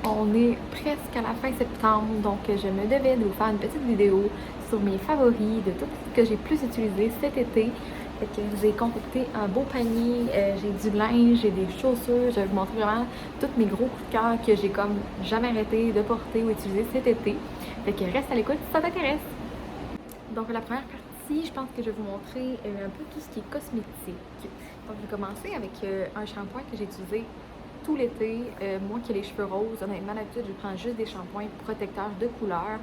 On est presque à la fin septembre, donc je me devais de vous faire une petite vidéo sur mes favoris de tout ce que j'ai plus utilisé cet été. Fait que je vous ai concocté un beau panier, j'ai du linge, j'ai des chaussures, je vais vous montrer vraiment tous mes gros coups de cœur que j'ai comme jamais arrêté de porter ou utiliser cet été. Fait que reste à l'écoute si ça t'intéresse. Donc la première partie, je pense que je vais vous montrer un peu tout ce qui est cosmétique. Donc je vais commencer avec un shampoing que j'ai utilisé tout l'été. Moi qui ai les cheveux roses, honnêtement d'habitude je prends juste des shampoings protecteurs de couleur,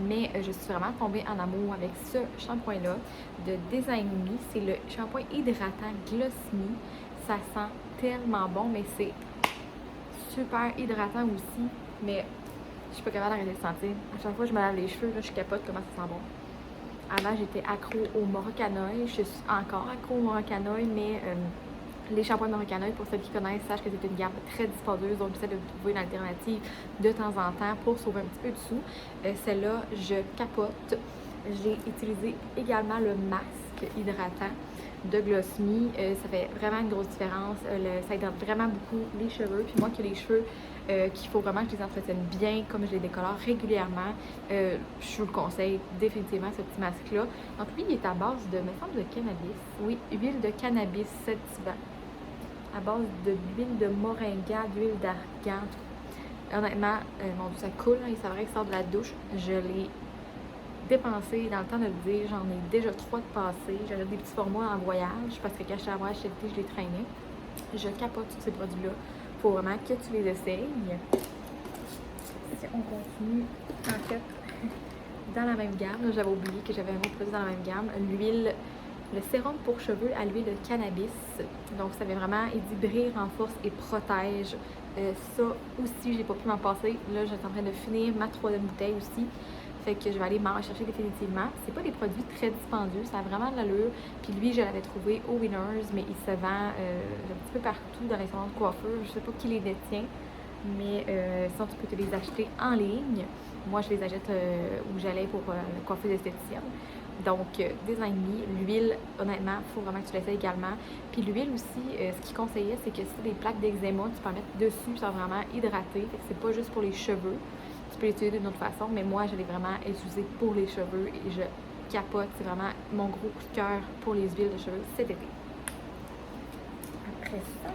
mais je suis vraiment tombée en amour avec ce shampoing là de Design Me. C'est le shampoing hydratant Gloss Me. Ça sent tellement bon, mais c'est super hydratant aussi, mais je suis pas capable d'arrêter de sentir. À chaque fois que je me lave les cheveux, là, je capote comment ça sent bon. Avant, j'étais accro au Morocanoil. Je suis encore accro au Morocanoil, mais les shampoings Morocanoil, pour ceux qui connaissent, sachent que c'est une gamme très dispendieuse, donc j'essaie de trouver une alternative de temps en temps pour sauver un petit peu de sous. Celle-là, je capote. J'ai utilisé également le masque hydratant de Gloss Me. Ça fait vraiment une grosse différence. Ça hydrate vraiment beaucoup les cheveux. Puis moi qui ai les cheveux qu'il faut vraiment que je les entretienne bien, comme je les décolore régulièrement, je vous le conseille définitivement, ce petit masque-là. Donc lui, il est à base de, me semble, de cannabis. Oui, huile de cannabis sativa. À base d'huile de moringa, d'huile d'argan. Honnêtement, mon Dieu, ça coule, hein, c'est vrai qu'il sort de la douche. Je l'ai dépensé dans le temps de le dire, j'en ai déjà 3 de passés. J'avais des petits formats en voyage parce que quand j'étais en voyage, je les traînais. Je capote sur ces produits-là. Faut vraiment que tu les essayes. Si on continue, en fait, dans la même gamme, j'avais oublié que j'avais un autre produit dans la même gamme, l'huile, le sérum pour cheveux à l'huile de cannabis. Donc ça vient vraiment, il dit brille, renforce et protège. Ça aussi, j'ai pas pu m'en passer. Là, j'étais en train de finir ma 3e bouteille aussi. Fait que je vais aller m'en rechercher définitivement. C'est pas des produits très dispendieux, ça a vraiment de l'allure. Puis lui, je l'avais trouvé au Winners, mais il se vend un petit peu partout dans les salons de coiffure. Je sais pas qui les détient, mais sinon tu peux te les acheter en ligne. Moi, je les achète où j'allais pour coiffeuse esthéticienne. Donc, Design Me, l'huile, honnêtement, il faut vraiment que tu l'essayes également. Puis l'huile aussi, ce qu'il conseillait, c'est que si tu as des plaques d'eczéma, tu peux en mettre dessus sans vraiment hydrater. Fait que c'est pas juste pour les cheveux. Tu peux l'utiliser d'une autre façon, mais moi, je l'ai vraiment utilisé pour les cheveux et je capote. C'est vraiment mon gros coup de cœur pour les huiles de cheveux cet été. Après ça,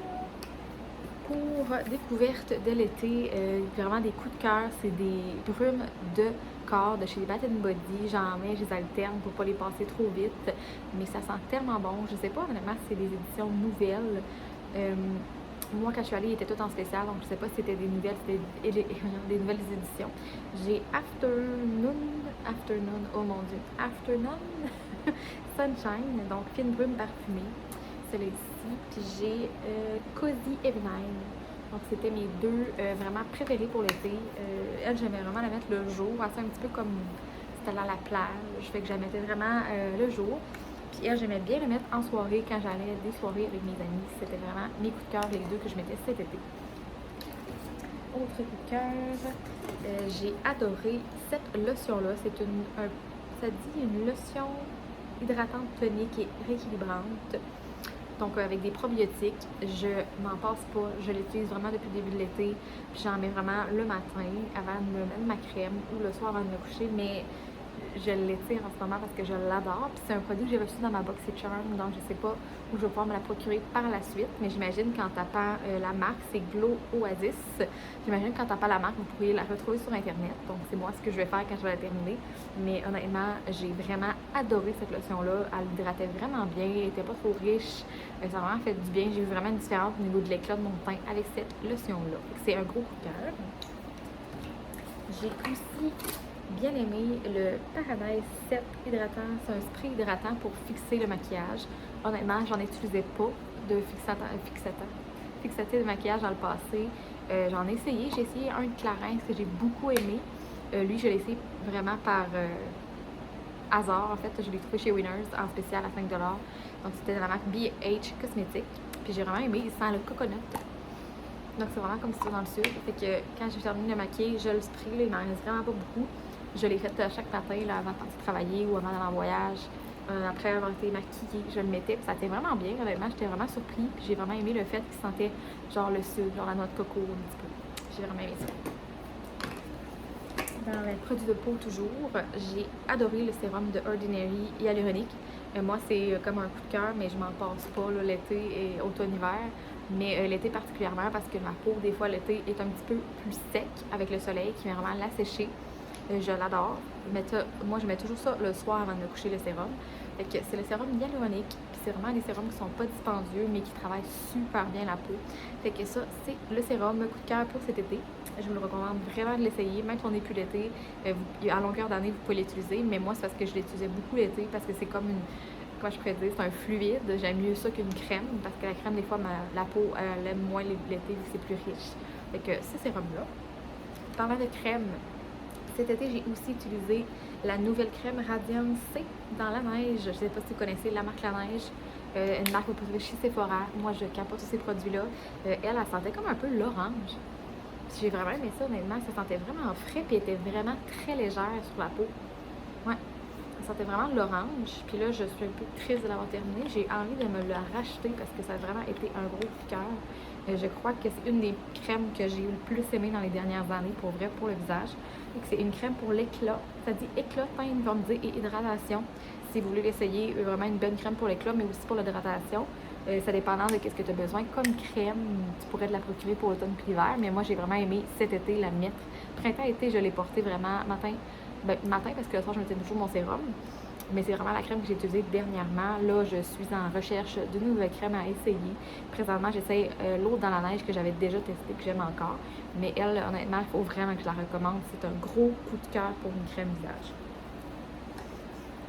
pour découverte de l'été, vraiment des coups de cœur, c'est des brumes de corps de chez Bath Body. J'en mets, je les alterne pour pas les passer trop vite, mais ça sent tellement bon. Je sais pas honnêtement si c'est des éditions nouvelles. Moi, quand je suis allée, il était tout en spécial, donc je sais pas si c'était des nouvelles éditions. J'ai Afternoon, oh mon Dieu, Afternoon Sunshine, donc fine brume parfumée, celle-ci. Puis j'ai Cozy Evening, donc c'était mes deux vraiment préférés pour l'été. Elle, j'aimais vraiment la mettre le jour, c'est un petit peu comme si c'était à la plage, fait que je la mettais vraiment le jour. Puis elle, j'aimais bien le mettre en soirée quand j'allais des soirées avec mes amis. C'était vraiment mes coups de cœur, les deux que je mettais cet été. Autre coup de cœur, j'ai adoré cette lotion-là. C'est ça dit une lotion hydratante tonique et rééquilibrante. Donc avec des probiotiques, je m'en passe pas. Je l'utilise vraiment depuis le début de l'été. Puis j'en mets vraiment le matin avant de me mettre ma crème ou le soir avant de me coucher. Mais je l'étire en ce moment parce que je l'adore. Puis c'est un produit que j'ai reçu dans ma BoxyCharm, donc je sais pas où je vais pouvoir me la procurer par la suite. Mais j'imagine qu'en tapant la marque, c'est Glow Oasis. J'imagine qu'en tapant la marque, vous pourriez la retrouver sur internet. Donc c'est moi ce que je vais faire quand je vais la terminer. Mais honnêtement, j'ai vraiment adoré cette lotion-là. Elle hydratait vraiment bien, elle était pas trop riche. Ça a vraiment fait du bien. J'ai eu vraiment une différence au niveau de l'éclat de mon teint avec cette lotion-là. C'est un gros coup de cœur. J'ai aussi bien aimé le Paradise 7 hydratant. C'est un spray hydratant pour fixer le maquillage. Honnêtement, j'en utilisais pas de fixateur de maquillage dans le passé. J'en ai essayé. J'ai essayé un de Clarins que j'ai beaucoup aimé. Lui, je l'ai essayé vraiment par hasard. En fait, je l'ai trouvé chez Winners en spécial à 5$. Donc, c'était de la marque BH Cosmetics. Puis j'ai vraiment aimé. Il sent le coconut. Donc, c'est vraiment comme si c'était dans le sud. Fait que quand j'ai terminé de maquiller, je le spray. Là, il m'en reste vraiment pas beaucoup. Je l'ai fait chaque matin là, avant de partir travailler ou avant d'aller en voyage. Après avoir été maquillée, je le mettais. Puis ça était vraiment bien. Honnêtement, j'étais vraiment surpris. Puis j'ai vraiment aimé le fait qu'il sentait genre le sud, genre la noix de coco un petit peu. J'ai vraiment aimé ça. Dans les produits de peau toujours, j'ai adoré le sérum de Ordinary Hyaluronique. Moi, c'est comme un coup de cœur, mais je m'en passe pas l'été et automne-hiver. Mais l'été particulièrement parce que ma peau, des fois, l'été est un petit peu plus sec avec le soleil qui vient vraiment l'assécher. Je l'adore. Moi, je mets toujours ça le soir avant de me coucher, le sérum. Fait que c'est le sérum hyaluronique. Puis c'est vraiment des sérums qui sont pas dispendieux, mais qui travaillent super bien la peau. Fait que ça, c'est le sérum coup de cœur pour cet été. Je vous le recommande vraiment de l'essayer, même si on n'est plus l'été. À longueur d'année, vous pouvez l'utiliser. Mais moi, c'est parce que je l'utilisais beaucoup l'été, parce que c'est comme une... Comment je pourrais dire? C'est un fluide. J'aime mieux ça qu'une crème, parce que la crème, des fois, la peau, elle aime moins l'été, vu que c'est plus riche. Fait que ce sérum-là. Parlant de crème, cet été, j'ai aussi utilisé la nouvelle crème Radiance C dans la neige. Je ne sais pas si vous connaissez la marque La Neige, une marque que vous pouvez chez Sephora. Moi, je capote tous ces produits-là. Elle sentait comme un peu l'orange. J'ai vraiment aimé ça, honnêtement. Ça sentait vraiment frais, puis elle était vraiment très légère sur la peau. Ouais, ça sentait vraiment l'orange. Puis là, je suis un peu triste de l'avoir terminé. J'ai envie de me la racheter parce que ça a vraiment été un gros coup de cœur. Je crois que c'est une des crèmes que j'ai le plus aimé dans les dernières années, pour vrai, pour le visage. C'est une crème pour l'éclat. Ça dit éclat, teint uniformisé et hydratation. Si vous voulez l'essayer, vraiment une bonne crème pour l'éclat, mais aussi pour l'hydratation. Ça dépendant de ce que tu as besoin comme crème, tu pourrais te la procurer pour l'automne et l'hiver. Mais moi, j'ai vraiment aimé cet été la mettre. Printemps-été, je l'ai portée vraiment matin parce que le soir, je mettais toujours mon sérum. Mais c'est vraiment la crème que j'ai utilisée dernièrement. Là, je suis en recherche d'une nouvelle crème à essayer. Présentement, j'essaie l'autre dans la neige que j'avais déjà testée, que j'aime encore. Mais elle, honnêtement, il faut vraiment que je la recommande. C'est un gros coup de cœur pour une crème visage.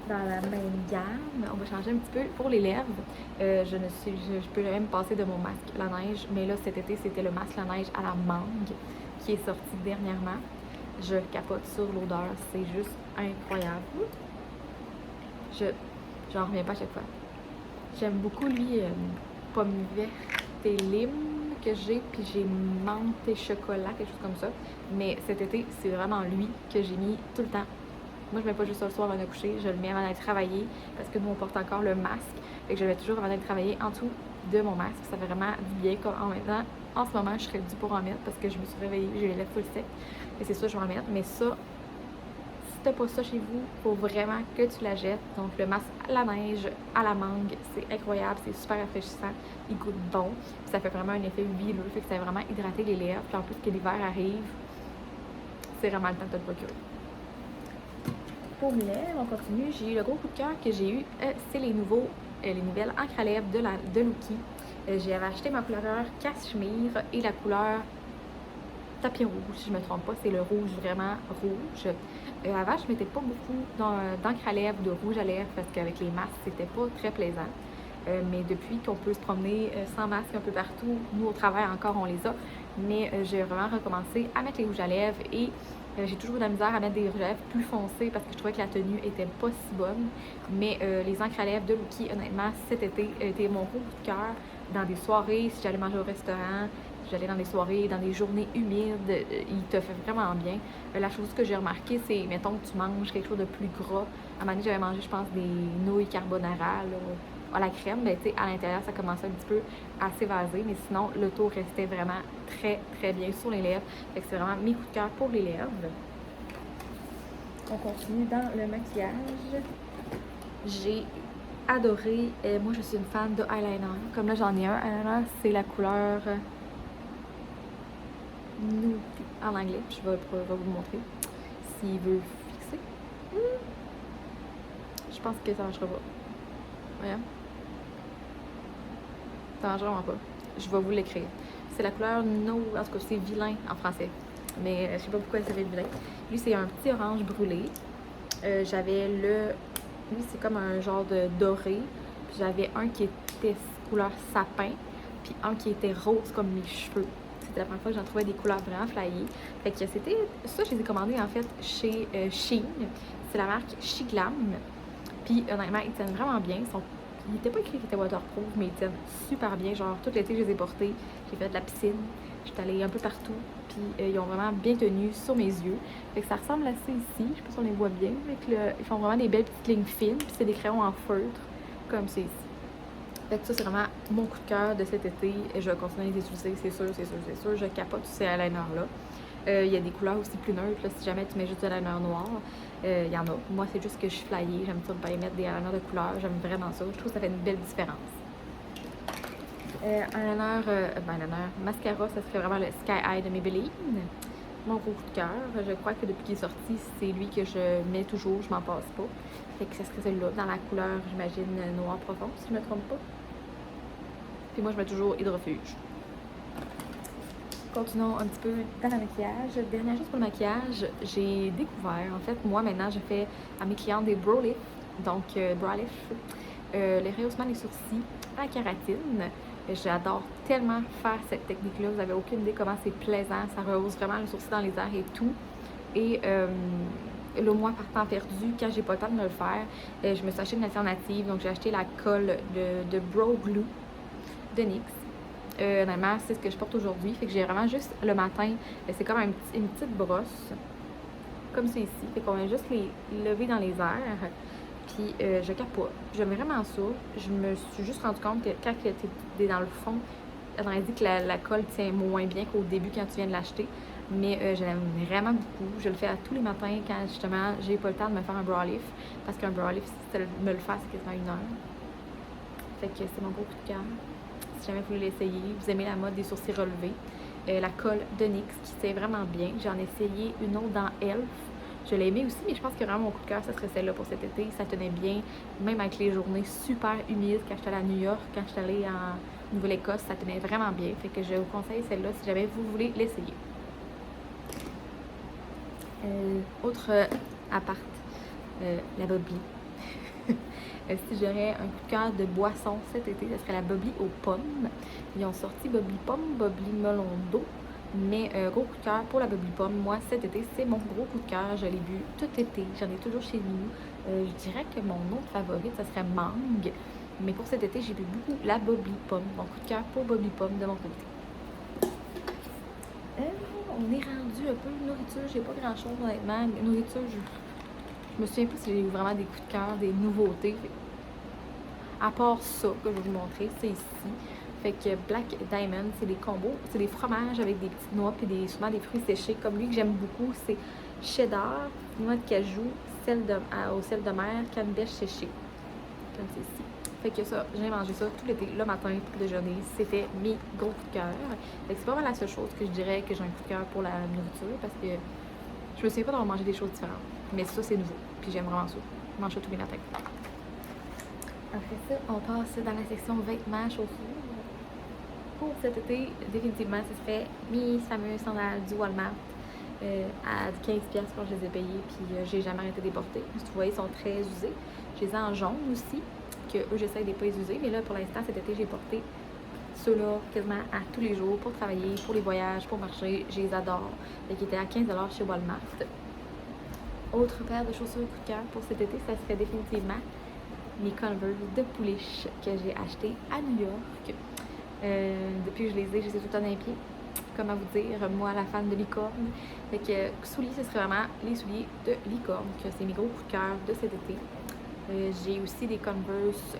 Dans la même gamme, on va changer un petit peu pour les lèvres. Je peux même passer de mon masque La Neige. Mais là, cet été, c'était le masque La Neige à la mangue qui est sorti dernièrement. Je capote sur l'odeur. C'est juste incroyable. J'en reviens pas à chaque fois. J'aime beaucoup lui, pomme verte et lime que j'ai, puis j'ai menthe et chocolat, quelque chose comme ça. Mais cet été, c'est vraiment lui que j'ai mis tout le temps. Moi, je mets pas juste ça le soir avant de coucher, je le mets avant d'aller travailler parce que nous, on porte encore le masque. Fait que je le mets toujours avant d'aller travailler en dessous de mon masque. Ça fait vraiment du bien. En ce moment, je serais due pour en mettre parce que je me suis réveillée, j'ai les lèvres full sec. Et c'est ça, je vais en mettre. Mais ça, si t'as pas ça chez vous, faut vraiment que tu la jettes. Donc le masque à la neige, à la mangue, c'est incroyable, c'est super rafraîchissant, il goûte bon, puis ça fait vraiment un effet huileux, fait que ça va vraiment hydrater les lèvres. Puis en plus que l'hiver arrive, c'est vraiment le temps de te le procurer. Pour mes lèvres, on continue. J'ai eu le gros coup de cœur que j'ai eu, c'est les nouvelles encres à lèvres de Looky. J'avais acheté ma couleur cachemire et la couleur tapis rouge, si je ne me trompe pas, c'est le rouge vraiment rouge. Avant, je mettais pas beaucoup d'encre à lèvres, de rouge à lèvres, parce qu'avec les masques, c'était pas très plaisant. Mais depuis qu'on peut se promener sans masque un peu partout, nous au travail encore, on les a. Mais j'ai vraiment recommencé à mettre les rouges à lèvres et j'ai toujours eu de la misère à mettre des rouges à lèvres plus foncés parce que je trouvais que la tenue était pas si bonne. Mais les encres à lèvres de Looky, honnêtement, cet été, était mon gros coup de cœur dans des soirées, si j'allais manger au restaurant, si j'allais dans des soirées, dans des journées humides, il te fait vraiment bien. La chose que j'ai remarqué, c'est, mettons que tu manges quelque chose de plus gras. À un moment donné, j'avais mangé, je pense, des nouilles carbonara, là, à la crème, ben, tu sais, à l'intérieur, ça commençait un petit peu à s'évaser, mais sinon, le tour restait vraiment très, très bien sur les lèvres. Fait que c'est vraiment mes coups de cœur pour les lèvres. On continue dans le maquillage. J'ai adoré, moi je suis une fan de eyeliner. Comme là, j'en ai un eyeliner, c'est la couleur Nude en anglais. Je vais vous le montrer s'il veut fixer. Je pense que ça marchera pas. Voyons. Ça marche vraiment pas. Je vais vous l'écrire. C'est la couleur No, en tout cas c'est vilain en français. Mais je sais pas pourquoi elle s'appelle vilain. Lui c'est un petit orange brûlé. J'avais lui c'est comme un genre de doré. Puis j'avais un qui était couleur sapin. Puis un qui était rose comme mes cheveux. C'était la première fois que j'en trouvais des couleurs vraiment flyées. Fait que c'était... Ça, je les ai commandés en fait chez Shein. C'est la marque Shiglam. Puis honnêtement, ils tiennent vraiment bien. Il n'était pas écrit qu'ils étaient waterproof, mais ils tiennent super bien. Genre, tout l'été, je les ai portés. J'ai fait de la piscine. J'étais allée un peu partout. Puis ils ont vraiment bien tenu sur mes yeux. Fait que ça ressemble assez ici. Je sais pas si on les voit bien. Ils font vraiment des belles petites lignes fines. Puis c'est des crayons en feutre, comme c'est ici. Fait que ça, c'est vraiment mon coup de cœur de cet été. Et je vais continuer à les utiliser, c'est sûr, c'est sûr, c'est sûr. Je capote ces eyeliners-là. Il y a des couleurs aussi plus neutres, là, si jamais tu mets juste de l'eyeliner noir. Il y en a. Moi, c'est juste que je suis flyée. J'aime ça de pas y mettre des eyeliners de couleur. J'aime vraiment ça. Je trouve que ça fait une belle différence. Eyeliner, mascara, ça serait vraiment le Sky High de Maybelline. Mon gros coup de cœur. Je crois que depuis qu'il est sorti, c'est lui que je mets toujours. Je m'en passe pas. Fait que ça serait celui-là, dans la couleur, j'imagine, noir profond, si je me trompe pas. Puis moi, je mets toujours Hydrofuge. Continuons un petit peu dans le maquillage. Dernière chose pour le maquillage, j'ai découvert, en fait, moi maintenant, je fais à mes clients des brow lifts, donc brow lift, les rehaussements des sourcils à la kératine. J'adore tellement faire cette technique-là, vous n'avez aucune idée comment c'est plaisant, ça rehausse vraiment le sourcil dans les airs et tout. Et là, moi, par temps perdu, quand j'ai pas le temps de me le faire, je me suis acheté une alternative, donc j'ai acheté la colle de Brow Glue de NYX. Honnêtement, c'est ce que je porte aujourd'hui. Fait que j'ai vraiment juste le matin, c'est comme une petite brosse, comme c'est ici. Fait qu'on va juste les lever dans les airs. Puis je capote. J'aime vraiment ça. Je me suis juste rendu compte que quand tu es dans le fond, on a dit que la colle tient moins bien qu'au début quand tu viens de l'acheter. Mais je l'aime vraiment beaucoup. Je le fais à tous les matins quand justement j'ai pas le temps de me faire un brow lift. Parce qu'un brow lift, si tu me le fais, c'est quasiment 1 heure. Fait que c'est mon gros coup de cœur. Si jamais vous voulez l'essayer, vous aimez la mode des sourcils relevés. La colle de NYX qui tient vraiment bien. J'en ai essayé une autre dans Elf. Je l'ai aimée aussi, mais je pense que vraiment mon coup de cœur, ça serait celle-là pour cet été. Ça tenait bien, même avec les journées super humides quand j'étais allée à New York, quand j'étais allée en Nouvelle-Écosse, ça tenait vraiment bien. Fait que je vous conseille celle-là si jamais vous voulez l'essayer. Autre appart, la Bobli. Si j'aurais un coup de cœur de boisson cet été, ce serait la Bobli aux pommes. Ils ont sorti Bobli pomme, Bobli melon d'eau. Mais gros coup de cœur pour la Bobli pomme, moi cet été, c'est mon gros coup de cœur. Je l'ai bu tout été, j'en ai toujours chez nous. Je dirais que mon autre favorite, ça serait mangue. Mais pour cet été, j'ai bu beaucoup la Bobli pomme. Mon coup de cœur pour Bobli pomme de mon côté. On est rendu un peu nourriture, j'ai pas grand chose honnêtement. Nourriture, je me souviens pas si j'ai eu vraiment des coups de cœur, des nouveautés. À part ça que je vais vous montrer, c'est ici. Fait que Black Diamond, c'est des combos, c'est des fromages avec des petites noix et souvent des fruits séchés. Comme lui que j'aime beaucoup, c'est cheddar, noix de cajou, au sel de mer, canne d'èche séchée. Comme c'est ici. Fait que ça, j'ai mangé ça tout l'été, le matin pour déjeuner. C'était mes gros coups de cœur. Fait que c'est pas mal la seule chose que je dirais que j'ai un coup de cœur pour la nourriture parce que je me souviens pas d'avoir mangé des choses différentes. Mais ça, c'est nouveau. Puis j'aime vraiment ça. Je mange ça tous les matins. Après ça, on passe dans la section vêtements, chaussures. Pour cet été, définitivement, ce serait mes fameux sandales du Walmart à 15$ quand je les ai payés, puis j'ai jamais arrêté de les porter. Vous voyez, ils sont très usés. Je les ai en jaune aussi, que eux, j'essaie de ne pas les user, mais là, pour l'instant, cet été, j'ai porté ceux-là quasiment à tous les jours pour travailler, pour les voyages, pour marcher. Je les adore. Fait qu'ils étaient à 15$ chez Walmart. Autre paire de chaussures coup de cœur pour cet été, ça serait définitivement mes Converse de pouliche que j'ai acheté à New York. Depuis que je les ai tout le temps dans les pieds. Comment vous dire, moi, la fan de licorne. Fait que souliers, ce serait vraiment les souliers de licorne, que c'est mes gros coups de cœur de cet été. J'ai aussi des Converse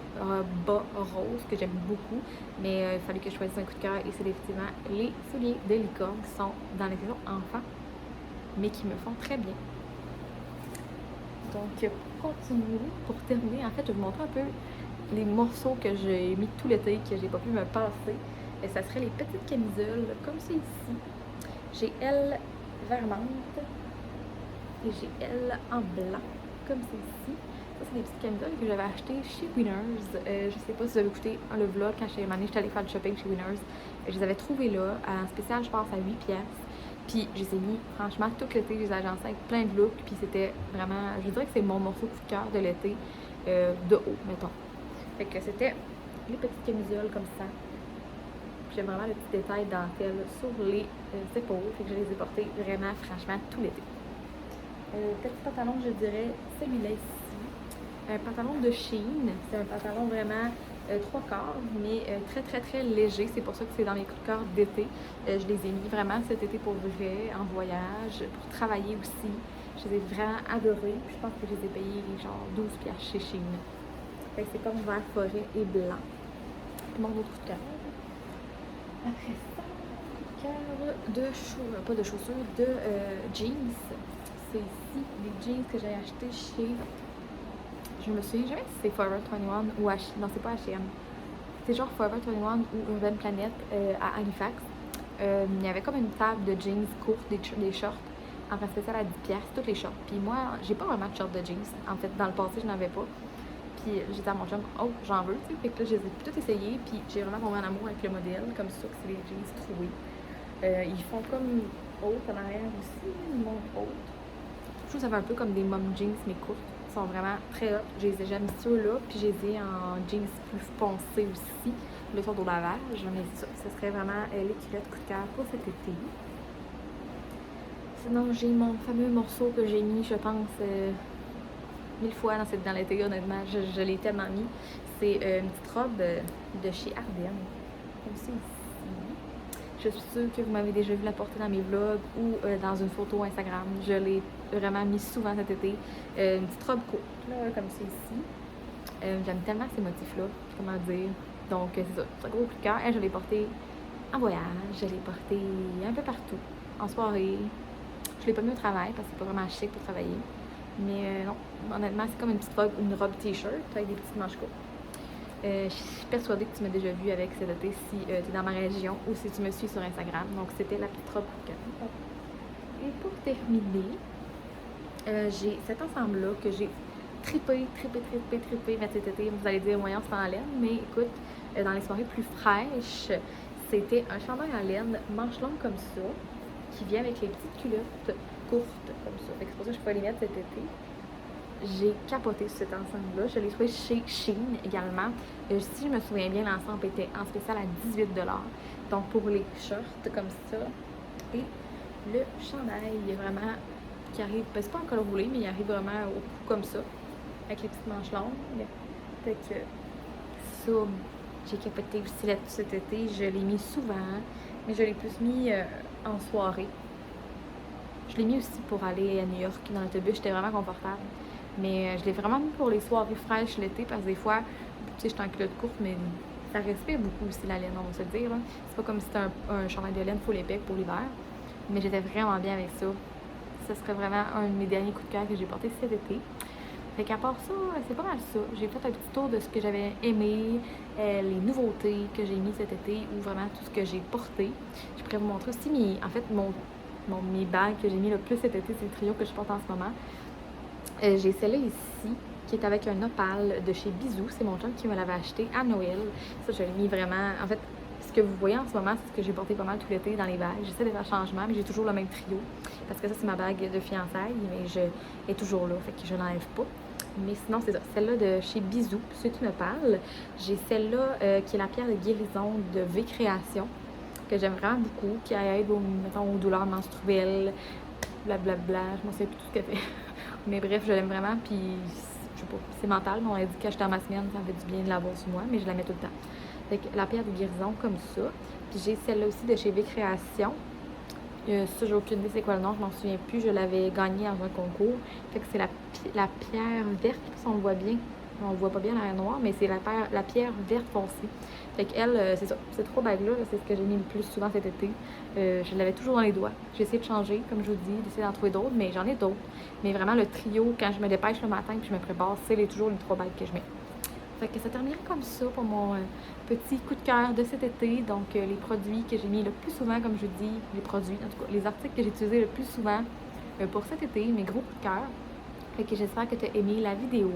bas roses que j'aime beaucoup, mais il fallait que je choisisse un coup de cœur et c'est définitivement les souliers de licorne qui sont dans les saisons enfants, mais qui me font très bien. Donc, continuer. Pour terminer, en fait, je vais vous montrer un peu les morceaux que j'ai mis tout l'été, que j'ai pas pu me passer. Et ça serait les petites camisoles, comme c'est ici. J'ai elle vert menthe et j'ai elle en blanc, comme c'est ici. Ça, c'est des petites camisoles que j'avais achetées chez Winners. Je sais pas si vous avez écouté le vlog quand j'étais allée faire du shopping chez Winners. Je les avais trouvées là, en spécial, je pense, à 8$. Puis je les ai mis, franchement, tout l'été, je les ai agencés avec plein de looks. Puis c'était vraiment, je dirais que c'est mon morceau coup de cœur de l'été, de haut, mettons. Fait que c'était les petites camisoles comme ça. J'aime vraiment le petit détail dentelle sur les épaules. Fait que je les ai portées vraiment, franchement, tout l'été. Petit pantalon, je dirais celui-là ici. Un pantalon de Shein. C'est un pantalon vraiment 3/4, mais très, très, très léger. C'est pour ça que c'est dans mes coups de cœur d'été. Je les ai mis vraiment cet été pour vrai, en voyage, pour travailler aussi. Je les ai vraiment adorés. Puis je pense que je les ai payés genre 12$ chez Shein. Fait que c'est comme vert forêt et blanc. mon autre coup de cœur. Après ça, coup de cœur pas de chaussures, de jeans. C'est ici les jeans que j'ai achetés chez... Je me souviens jamais si c'est Forever 21 ou H... Non, c'est pas H&M. C'est genre Forever 21 ou Urban Planet à Halifax. Il y avait comme une table de jeans courtes, des shorts, en fait spécial à 10$, toutes les shorts. Puis moi, j'ai pas vraiment de shorts de jeans. En fait, dans le passé, je n'en avais pas. Puis j'ai dit à mon chum, oh, j'en veux, tu sais. Fait que là, je les ai tout essayés. Puis j'ai vraiment tombé en amour avec le modèle, comme ça, que c'est les jeans troués. Ils font comme haute en arrière aussi, ils montent haute. Je trouve que ça fait un peu comme des mom jeans, mais courtes. Ils sont vraiment très hot. J'aime ceux-là. Puis je les ai en jeans plus foncés aussi. Le sont au lavage, mais ça serait vraiment les culottes coup de cœur pour cet été. Sinon, j'ai mon fameux morceau que j'ai mis, je pense, 1000 fois dans l'été, honnêtement. Je l'ai tellement mis. C'est une petite robe de chez Ardennes. Comme ça ici. Je suis sûre que vous m'avez déjà vu la porter dans mes vlogs ou dans une photo Instagram. Je l'ai vraiment mis souvent cet été. Une petite robe courte, là, comme ça ici. J'aime tellement ces motifs-là, comment dire. Donc, c'est ça, c'est un gros coup de cœur. Je l'ai porté en voyage, je l'ai porté un peu partout, en soirée. Je l'ai pas mis au travail parce que c'est pas vraiment chic pour travailler. Mais non, honnêtement, c'est comme une robe t-shirt avec des petites manches courtes. Je suis persuadée que tu m'as déjà vu avec cet été si tu es dans ma région ou si tu me suis sur Instagram. Donc, c'était la petite robe coup de cœur. Et pour terminer, j'ai cet ensemble-là que j'ai trippé cet été. Vous allez dire, voyons, c'est en laine, mais écoute, dans les soirées plus fraîches, c'était un chandail en laine, manche longue comme ça, qui vient avec les petites culottes courtes comme ça. Fait que c'est pour ça que je pouvais les mettre cet été. J'ai capoté sur cet ensemble-là. Je l'ai trouvé chez Shein également. Si je me souviens bien, l'ensemble était en spécial à 18$. Donc pour les shorts comme ça. Et le chandail, il est vraiment qui arrive, ben, c'est pas en col roulé, mais il arrive vraiment au cou comme ça, avec les petites manches longues. Fait que ça, j'ai capoté aussi là-dessus cet été. Je l'ai mis souvent, mais je l'ai plus mis en soirée. Je l'ai mis aussi pour aller à New York dans l'autobus, j'étais vraiment confortable. Mais je l'ai vraiment mis pour les soirées fraîches l'été, parce que des fois, tu sais, j'étais en culotte courte, mais ça respire beaucoup aussi la laine, on va se le dire. C'est pas comme si c'était un chandail de laine full épais pour l'hiver. Mais j'étais vraiment bien avec ça. Ce serait vraiment un de mes derniers coups de cœur que j'ai porté cet été. Fait qu'à part ça, c'est pas mal ça. J'ai fait un petit tour de ce que j'avais aimé, les nouveautés que j'ai mis cet été ou vraiment tout ce que j'ai porté. Je pourrais vous montrer aussi mes bagues que j'ai mis le plus cet été, c'est le trio que je porte en ce moment. J'ai celle-là ici, qui est avec un opale de chez Bisou. C'est mon chum qui me l'avait acheté à Noël. Ça, je l'ai mis vraiment... En fait, ce que vous voyez en ce moment, c'est ce que j'ai porté pas mal tout l'été dans les bagues. J'essaie de faire changement, mais j'ai toujours le même trio. Parce que ça, c'est ma bague de fiançailles, mais elle est toujours là, fait que je n'enlève pas. Mais sinon, c'est ça. Celle-là de chez Bisou, c'est une opale. J'ai celle-là qui est la pierre de guérison de V Création, que j'aime vraiment beaucoup, qui aide aux douleurs menstruelles, blablabla. Je m'en sais plus tout ce qu'elle fait. Mais bref, je l'aime vraiment, puis je sais pas, c'est mental, mais on a dit que j'étais dans ma semaine, ça me fait du bien de l'avoir sur moi, mais je la mets tout le temps. Fait que la pierre de guérison comme ça. Puis j'ai celle-là aussi de chez V Création. Ça, j'ai aucune idée c'est quoi le nom, je m'en souviens plus. Je l'avais gagnée dans un concours. Fait que c'est la pierre verte, si on le voit bien. On le voit pas bien l'arrière noir, mais c'est la pierre verte foncée. Fait qu'elle, c'est ça. Ces trois bagues-là, c'est ce que j'ai mis le plus souvent cet été. Je l'avais toujours dans les doigts. J'ai essayé de changer, comme je vous dis, d'essayer d'en trouver d'autres, mais j'en ai d'autres. Mais vraiment, le trio, quand je me dépêche le matin puis je me prépare, c'est toujours les trois bagues que je mets. Fait que ça terminerait comme ça pour mon petit coup de cœur de cet été. Donc, les produits que j'ai mis le plus souvent, comme je dis, les produits, en tout cas, les articles que j'ai utilisés le plus souvent pour cet été, mes gros coups de cœur. Fait que j'espère que tu as aimé la vidéo.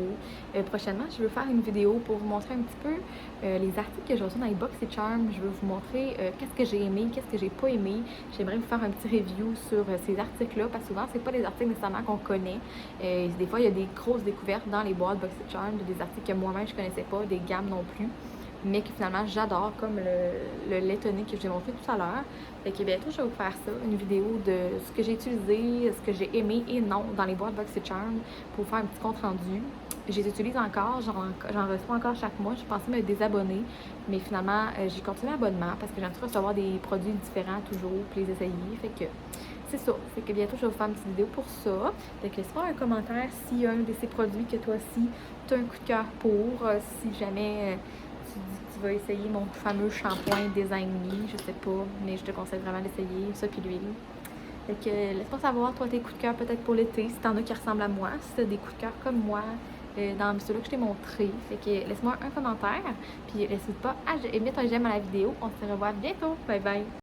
Prochainement, je veux faire une vidéo pour vous montrer un petit peu les articles que j'ai reçus dans les BoxyCharm. Je veux vous montrer qu'est-ce que j'ai aimé, qu'est-ce que j'ai pas aimé. J'aimerais vous faire un petit review sur ces articles-là, parce que souvent, c'est pas des articles nécessairement qu'on connaît. Des fois, il y a des grosses découvertes dans les boîtes BoxyCharm, des articles que moi-même je connaissais pas, des gammes non plus, mais que finalement j'adore, comme le lait tonique que je vous ai montré tout à l'heure. Fait que bientôt je vais vous faire ça, une vidéo de ce que j'ai utilisé, ce que j'ai aimé et non dans les boîtes BoxyCharm, pour vous faire un petit compte rendu. Je les utilise encore, j'en reçois encore chaque mois. Je pensais me désabonner, mais finalement j'ai continué l'abonnement parce que j'aime trop recevoir des produits différents toujours, puis les essayer. Fait que c'est ça. Fait que bientôt je vais vous faire une petite vidéo pour ça. Fait que laisse-moi un commentaire s'il y a un de ces produits que toi aussi tu as un coup de cœur pour, si jamais dis que tu vas essayer mon fameux shampoing Design Me, je sais pas, mais je te conseille vraiment d'essayer ça puis l'huile. Fait que laisse-moi savoir, toi, tes coups de cœur peut-être pour l'été, si t'en as qui ressemblent à moi, si t'as des coups de cœur comme moi, dans ceux-là que je t'ai montré. Fait que laisse-moi un commentaire, puis n'hésite pas à mettre un j'aime à la vidéo. On se revoit bientôt. Bye bye!